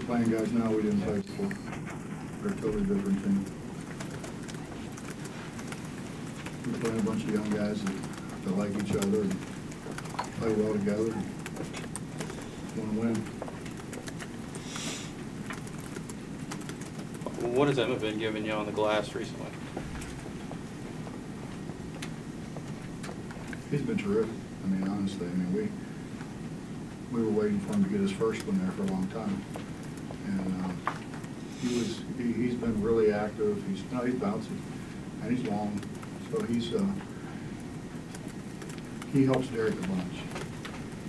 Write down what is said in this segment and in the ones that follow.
playing guys now we didn't play before. They're a totally different team. We're playing a bunch of young guys that like each other and play well together and want to win. What has Emma been giving you on the glass recently? He's been terrific. I mean, honestly, I mean, we were waiting for him to get his first one there for a long time, and he's been really active. He's bouncy and he's long, so he helps Derek a bunch.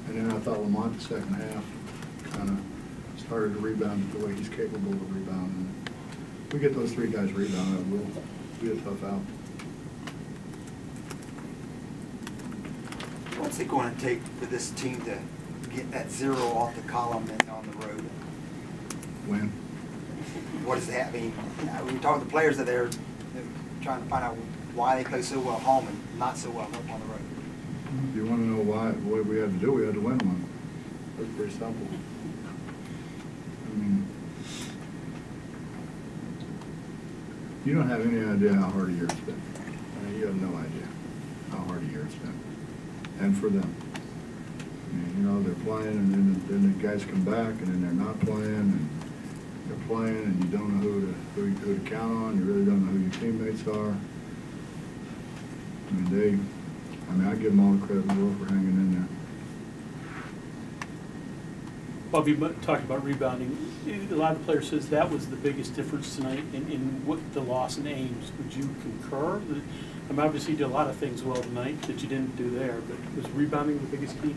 And then I thought Lamont the second half kind of started to rebound the way he's capable of rebounding. If we get those three guys rebounding, we'll be a tough out. What's it going to take for this team to get that zero off the column and on the road? Win. What does that mean? We talk to the players that they're trying to find out why they play so well at home and not so well on the road. If you want to know what we had to do, we had to win one. That's pretty simple. I mean, you don't have any idea how hard a year it's been. I mean, you have no idea how hard a year it's been. And for them. I mean, you know, they're playing and then the guys come back and then they're not playing and they're playing and you don't know who to count on. You really don't know who your teammates are. I mean, I give them all the credit in the world for hanging in there. Bob, you talked about rebounding. A lot of the players says that was the biggest difference tonight in what the loss in Ames. Would you concur? I mean, obviously you did a lot of things well tonight that you didn't do there, but was rebounding the biggest key?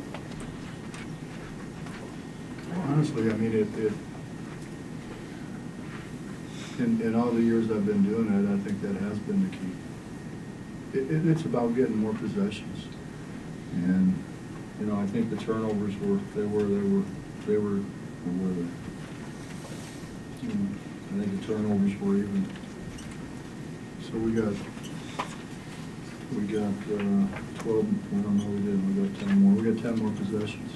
Honestly, I mean, in all the years I've been doing it, I think that has been the key. It's about getting more possessions, and you know, I think the turnovers were. I think the turnovers were even. So we got 12. I don't know. We didn't. We got 10 more. We got 10 more possessions.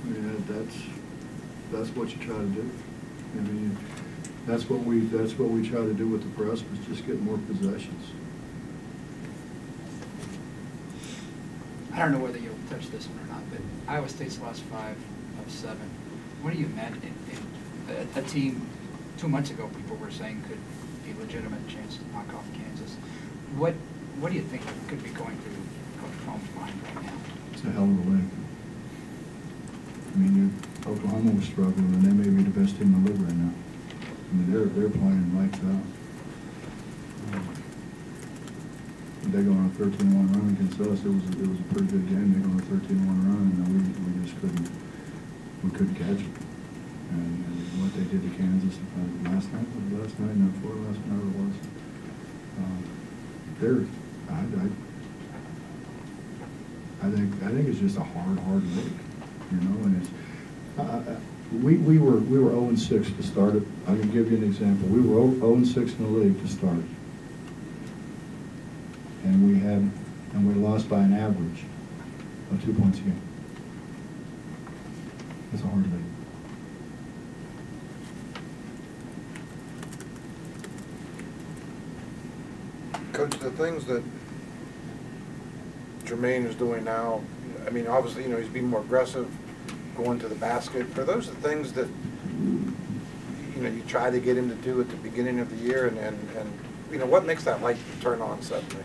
I mean, that's what you try to do. I mean, that's what we try to do with the press, was just get more possessions. I don't know whether you'll touch this one or not, but Iowa State's lost 5 of 7. What do you imagine? A team 2 months ago, people were saying could be a legitimate chance to knock off Kansas. What do you think could be going through Coach Holmes' mind right now? It's a hell of a league. I mean, Oklahoma was struggling, and they may be the best team in the league right now. I mean, they're playing lights out. They go on a 13-1 run against us. It was a pretty good game. They go on a 13-1 run, and we just couldn't catch them. And what they did to Kansas last night, not before last night, it was. I think it's just a hard league, you know. And it's we were 0-6 to start it. I can give you an example. We were 0-6 in the league to start. And we lost by an average of 2 points a game. That's a hard league. Coach, the things that Jermaine is doing now, I mean, obviously, you know, he's being more aggressive, going to the basket. Are those the things that, you know, you try to get him to do at the beginning of the year, and you know, what makes that light turn on suddenly?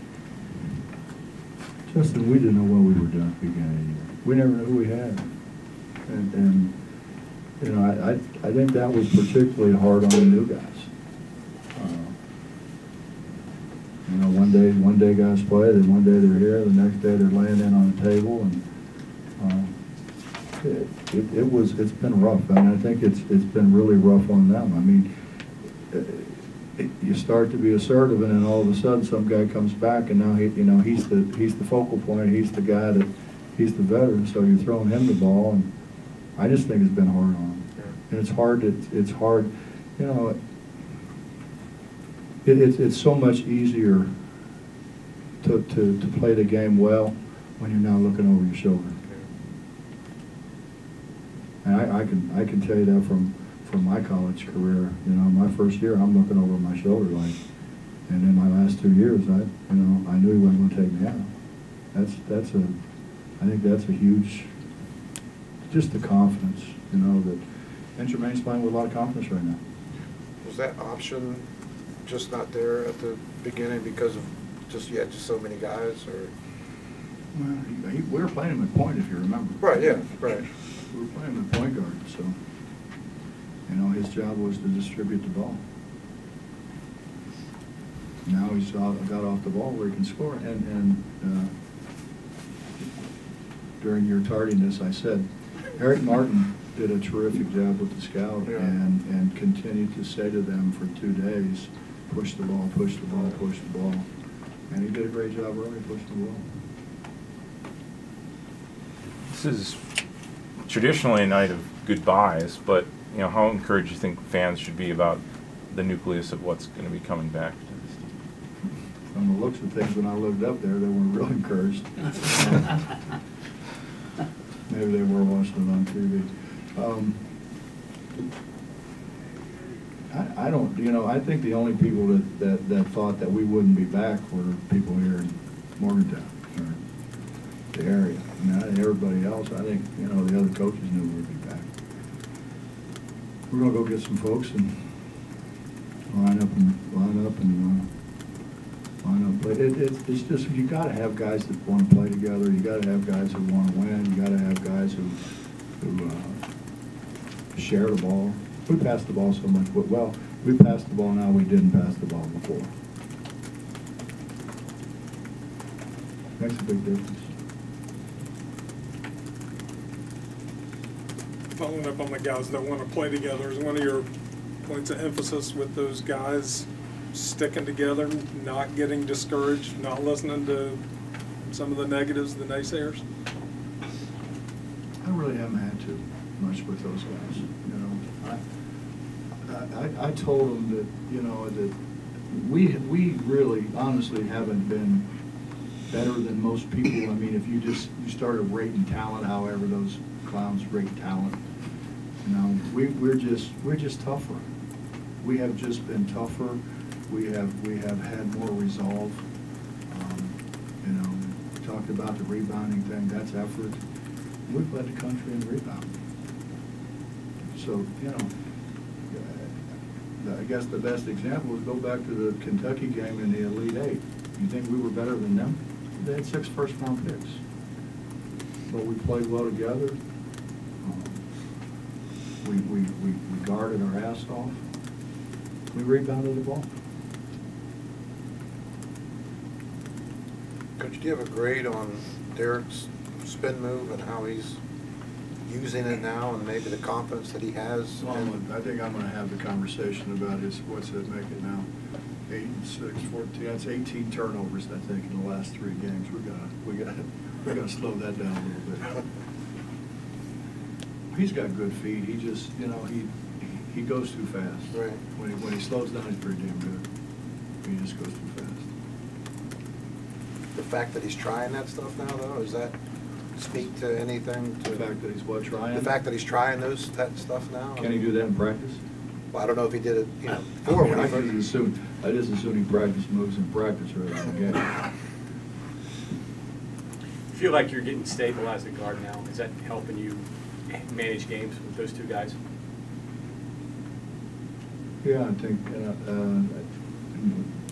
Justin, we didn't know what we were doing at the beginning of the year. We never knew who we had. And you know, I think that was particularly hard on the new guys. You know, one day guys play, then one day they're here, the next day they're laying in on the table, and it's been rough. I mean, I think it's been really rough on them. I mean, you start to be assertive, and then all of a sudden some guy comes back, and now he's the focal point. He's the guy he's the veteran. So you're throwing him the ball, and I just think it's been hard on him. And it's hard. You know. It's so much easier to play the game well when you're not looking over your shoulder. And I can tell you that from from my college career. You know, my first year, I'm looking over my shoulder like, and in my last 2 years, I knew he wasn't going to take me out. I think that's a huge, just the confidence, you know, that, and Jermaine's playing with a lot of confidence right now. Was that option just not there at the beginning because of you had just so many guys, or? Well, we were playing him at point, if you remember. Right, yeah, right. We were playing him at point guard, so, you know, his job was to distribute the ball. Now he's got off the ball where he can score, and during your tardiness, I said, Eric Martin did a terrific job with the scout, yeah. and continued to say to them for 2 days, push the ball, push the ball, push the ball. And he did a great job early pushing the ball. This is traditionally a night of goodbyes, but you know, how encouraged you think fans should be about the nucleus of what's going to be coming back to this team? From the looks of things, when I looked up there, they weren't real encouraged. Maybe they were watching it on TV. I don't, you know, I think the only people that thought that we wouldn't be back were people here in Morgantown, or the area. I mean, everybody else, I think, you know, the other coaches knew we'd be back. We're going to go get some folks and line up. It's just, you got to have guys that want to play together. You got to have guys who want to win. You got to have guys who share the ball. We pass the ball so much. Well, we passed the ball now. We didn't pass the ball before. Makes a big difference. Following up on the guys that want to play together, is one of your points of emphasis with those guys sticking together, not getting discouraged, not listening to some of the negatives, the naysayers? I really haven't had to much with those guys. You know, I told them that, you know, that we really honestly haven't been better than most people. I mean, if you started rating talent, however those clowns rate talent, you know, we're just tougher. We have just been tougher. We have had more resolve. You know, we talked about the rebounding thing. That's effort. We've led the country in rebounding. So, you know, I guess the best example is go back to the Kentucky game in the Elite Eight. You think we were better than them? They had 6 first-round picks. But we played well together. We guarded our ass off. We rebounded the ball. Could you give a grade on Derek's spin move and how he's using it now, and maybe the confidence that he has? Well, I think I'm going to have the conversation about what's it make it now? 8 and 6, 14. That's 18 turnovers, I think, in the last 3 games. We got to slow that down a little bit. He's got good feet. He just, you know, he goes too fast. Right. When he slows down, he's pretty damn good. He just goes too fast. The fact that he's trying that stuff now, though, does that speak to anything? The fact that he's what, trying? The fact that he's trying that stuff now. Can he do that in practice? Well, I don't know if he did it, you know, before. When I he first. just assume he practiced moves in practice rather than the game. You feel like you're getting stabilized at guard now. Is that helping you manage games with those 2 guys? Yeah, I think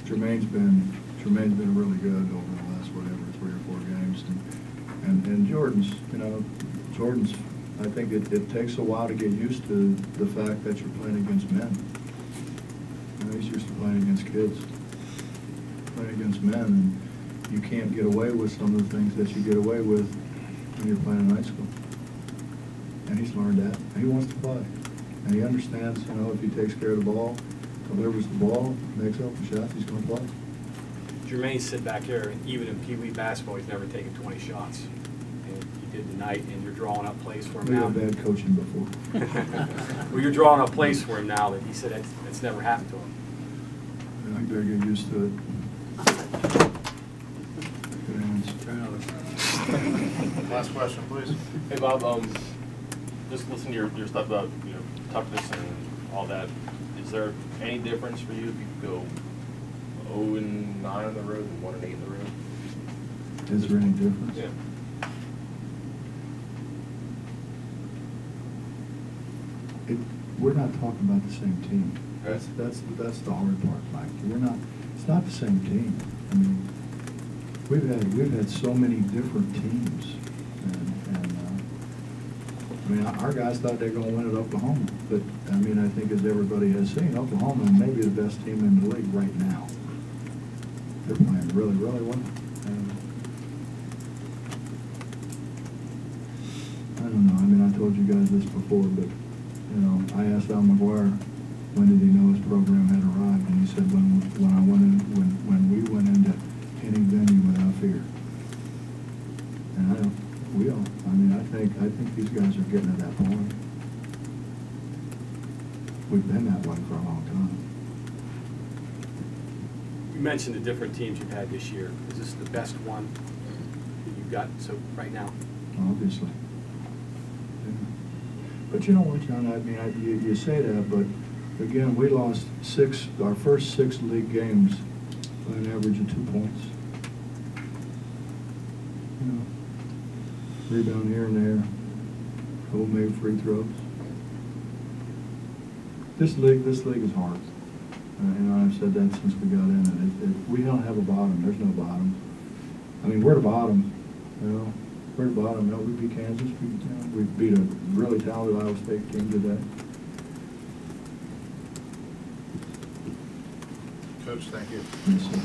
Jermaine's been really good over the last 3 or 4 games, and Jordan's, you know, I think it takes a while to get used to the fact that you're playing against men. You know, he's used to playing against kids, playing against men, and you can't get away with some of the things that you get away with when you're playing in high school. And he's learned that, and he wants to play. And he understands, you know, if he takes care of the ball, delivers the ball, makes open shots, he's going to play. Jermaine sit back here, and even in Pee Wee basketball, he's never taken 20 shots. And he did tonight, and you're drawing up plays for him We now. had bad coaching before. Well, you're drawing up plays for him now that he said that's never happened to him. Yeah, he better get used to it. Good hands. Last question, please. Hey, Bob, just listen to your stuff about, toughness and all that, is there any difference for you if you go 0-9 on the road and 1-8 on the road? Is there any difference? Yeah. We're not talking about the same team. Okay. That's the hard part, Mike. It's not the same team. I mean, we've had so many different teams, and I mean, our guys thought they were going to win at Oklahoma, but I mean, I think as everybody has seen, Oklahoma may be the best team in the league right now. They're playing really, really well. And I don't know. I mean, I told you guys this before, but you know, I asked Al McGuire when did he know his program had arrived, and he said when we went into any venue without fear. And we all. I mean, I think these guys are getting to that point. We've been that way for a long time. You mentioned the different teams you've had this year. Is this the best one that you've got so right now? Obviously. Yeah. But you know what, John, I mean, you say that, but again, we lost our first 6 league games by an average of 2 points. You know, rebound here and there, homemade free throws. This league is hard. And I've said that since we got in it. We don't have a bottom. There's no bottom. I mean, we're the bottom. You know, we're the bottom. You know, we beat Kansas. We beat a really talented Iowa State team today. Coach, thank you. Yes, sir.